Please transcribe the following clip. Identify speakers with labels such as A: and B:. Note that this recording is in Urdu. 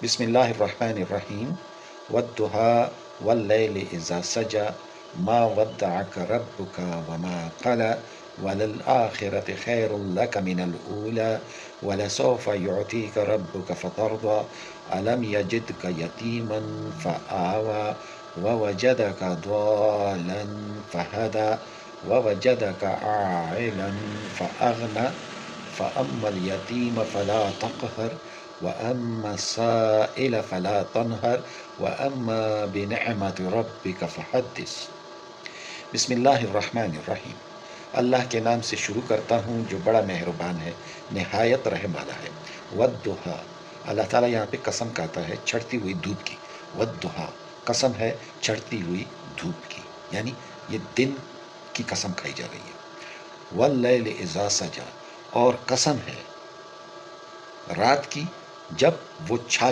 A: بسم اللہ الرحمن الرحیم والضحى واللیل اذا سجى ما ودعك ربك وما قلى وللآخرة خیر لك من الأولى ولسوف يعطيك ربك فترضى ألم يجدك يتيما فآوى ووجدك ضالا فهدى ووجدك عائلا فأغنى فأما اليتيم فلا تقهر وأما السائل فلا تنهر وأما بنعمة ربك فحدث۔ بسم اللہ الرحمن الرحیم۔ اللہ کے نام سے شروع کرتا ہوں جو بڑا مہربان ہے نہایت رحم والا ہے۔ والضحیٰ، اللہ تعالیٰ یہاں پہ قسم کہتا ہے چڑھتی ہوئی دھوپ کی۔ والضحیٰ، قسم ہے چڑھتی ہوئی دھوپ کی، یعنی یہ دن کی قسم کھائی جا رہی ہے۔ واللیل اذا سجا، اور قسم ہے رات کی جب وہ چھا